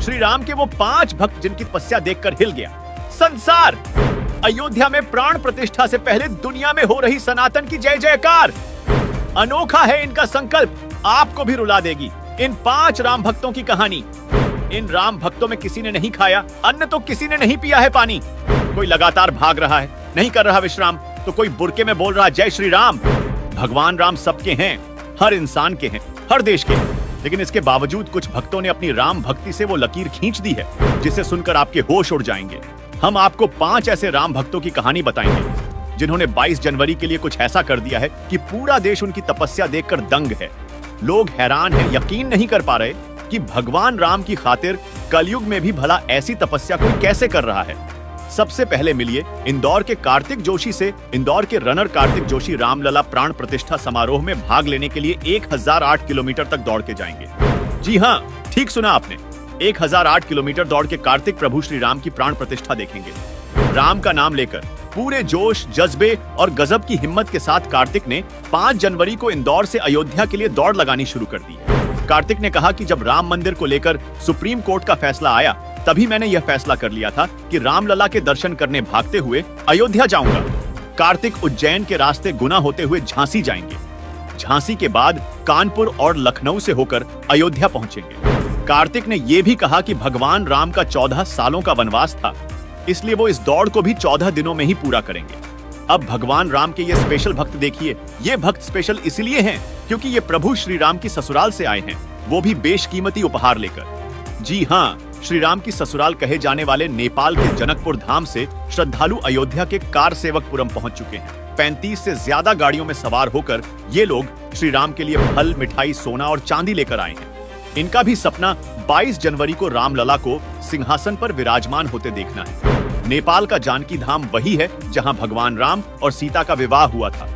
श्री राम के वो 5 भक्त जिनकी तपस्या देखकर हिल गया संसार। अयोध्या में प्राण प्रतिष्ठा से पहले दुनिया में हो रही सनातन की जय जयकार। अनोखा है इनका संकल्प, आपको भी रुला देगी। इन 5 राम भक्तों की कहानी। इन राम भक्तों में किसी ने नहीं खाया अन्न तो किसी ने नहीं पिया है पानी। कोई लगातार भाग रहा है, नहीं कर रहा विश्राम, तो कोई बुरके में बोल रहा जय श्री राम। भगवान राम सबके हैं, हर इंसान के हैं, हर देश के हैं। लेकिन इसके बावजूद कुछ भक्तों ने अपनी राम भक्ति से वो लकीर खींच दी है जिसे सुनकर आपके होश उड़ जाएंगे। हम आपको 5 ऐसे राम भक्तों की कहानी बताएंगे जिन्होंने 22 जनवरी के लिए कुछ ऐसा कर दिया है कि पूरा देश उनकी तपस्या देखकर दंग है। लोग हैरान हैं, यकीन नहीं कर पा रहे कि भगवान राम की खातिर कलयुग में भी भला ऐसी तपस्या कोई कैसे कर रहा है। सबसे पहले मिलिए इंदौर के कार्तिक जोशी से। इंदौर के रनर कार्तिक जोशी रामलला प्राण प्रतिष्ठा समारोह में भाग लेने के लिए 1008 किलोमीटर तक दौड़ के जाएंगे। जी हाँ, ठीक सुना आपने, 1008 किलोमीटर दौड़ के कार्तिक प्रभु श्री राम की प्राण प्रतिष्ठा देखेंगे। राम का नाम लेकर पूरे जोश, जज्बे और गजब की हिम्मत के साथ कार्तिक ने 5 जनवरी को इंदौर से अयोध्या के लिए दौड़ लगानी शुरू कर दी है। कार्तिक ने कहा कि जब राम मंदिर को लेकर सुप्रीम कोर्ट का फैसला आया तभी मैंने यह फैसला कर लिया था कि रामलला के दर्शन करने भागते हुए अयोध्या जाऊंगा। कार्तिक उज्जैन के रास्ते गुना होते हुए झांसी जाएंगे। झांसी के बाद कानपुर और लखनऊ से होकर अयोध्या पहुंचेंगे। कार्तिक ने यह भी कहा कि भगवान राम का 14 सालों का वनवास था, इसलिए वो इस दौड़ को भी 14 दिनों में ही पूरा करेंगे। अब भगवान राम के ये स्पेशल भक्त देखिए। ये भक्त स्पेशल इसलिए हैं क्योंकि ये प्रभु श्री राम की ससुराल से आए हैं, वो भी बेशकीमती उपहार लेकर। जी हाँ, श्री राम की ससुराल कहे जाने वाले नेपाल के जनकपुर धाम से श्रद्धालु अयोध्या के कार सेवकपुरम पहुंच चुके हैं। 35 से ज्यादा गाड़ियों में सवार होकर ये लोग श्री राम के लिए फल, मिठाई, सोना और चांदी लेकर आए हैं। इनका भी सपना 22 जनवरी को रामलला को सिंहासन पर विराजमान होते देखना है। नेपाल का जानकी धाम वही है जहां भगवान राम और सीता का विवाह हुआ था।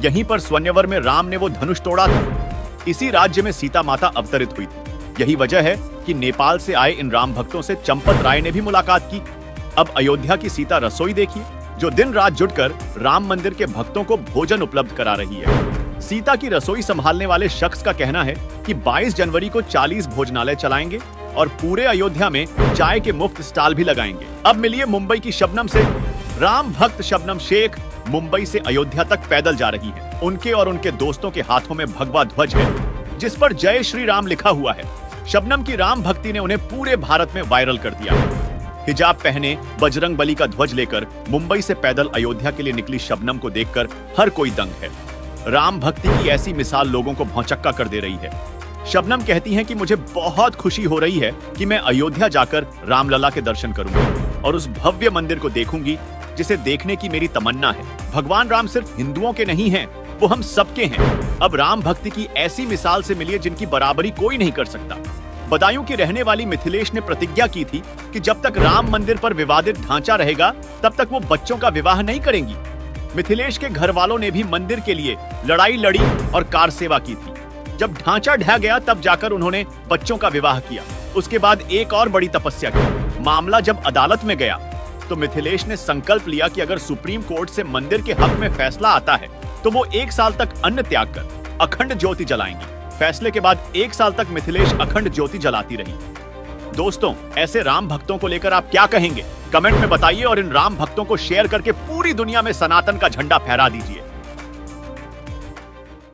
यहीं पर स्वयंवर में राम ने वो धनुष तोड़ा था। इसी राज्य में सीता माता अवतरित हुई थी। यही वजह है कि नेपाल से आए इन राम भक्तों से चंपत राय ने भी मुलाकात की। अब अयोध्या की सीता रसोई देखिए, जो दिन रात जुटकर राम मंदिर के भक्तों को भोजन उपलब्ध करा रही है। सीता की रसोई संभालने वाले शख्स का कहना है कि 22 जनवरी को 40 भोजनालय चलाएंगे और पूरे अयोध्या में चाय के मुफ्त स्टॉल भी लगाएंगे। अब मिलिए मुंबई की शबनम से। राम भक्त शबनम शेख मुंबई से अयोध्या तक पैदल जा रही है। उनके और उनके दोस्तों के हाथों में भगवा ध्वज है जिस पर जय श्री राम लिखा हुआ है। शबनम की राम भक्ति ने उन्हें पूरे भारत में वायरल कर दिया है। हिजाब पहने बजरंग बली का ध्वज लेकर मुंबई से पैदल अयोध्या के लिए निकली शबनम को देखकर हर कोई दंग है। राम भक्ति की ऐसी मिसाल लोगों को भौंचक्का कर दे रही है। शबनम कहती हैं कि मुझे बहुत खुशी हो रही है कि मैं अयोध्या जाकर रामलला के दर्शन करूंगी और उस भव्य मंदिर को देखूंगी जिसे देखने की मेरी तमन्ना है। भगवान राम सिर्फ हिंदुओं के नहीं हैं, वो हम सबके हैं। अब राम भक्ति की ऐसी मिसाल से मिलिए जिनकी बराबरी कोई नहीं कर सकता। बदायूं की रहने वाली मिथिलेश ने प्रतिज्ञा की थी कि जब तक राम मंदिर पर विवादित ढांचा रहेगा तब तक वो बच्चों का विवाह नहीं करेंगी। मिथिलेश के घर वालों ने भी मंदिर के लिए लड़ाई लड़ी और कार सेवा की थी। जब ढांचा ढह गया तब जाकर उन्होंने बच्चों का विवाह किया। उसके बाद एक और बड़ी तपस्या की। मामला जब अदालत में गया तो मिथिलेश ने संकल्प लिया कि अगर सुप्रीम कोर्ट से मंदिर के हक में फैसला आता है तो वो 1 साल तक अन्न त्याग कर अखंड ज्योति जलाएंगी। फैसले के बाद 1 साल तक मिथिलेश अखंड ज्योति जलाती रही। दोस्तों, ऐसे राम भक्तों को लेकर आप क्या कहेंगे? कमेंट में बताइए और इन राम भक्तों को शेयर करके पूरी दुनिया में सनातन का झंडा फहरा दीजिए।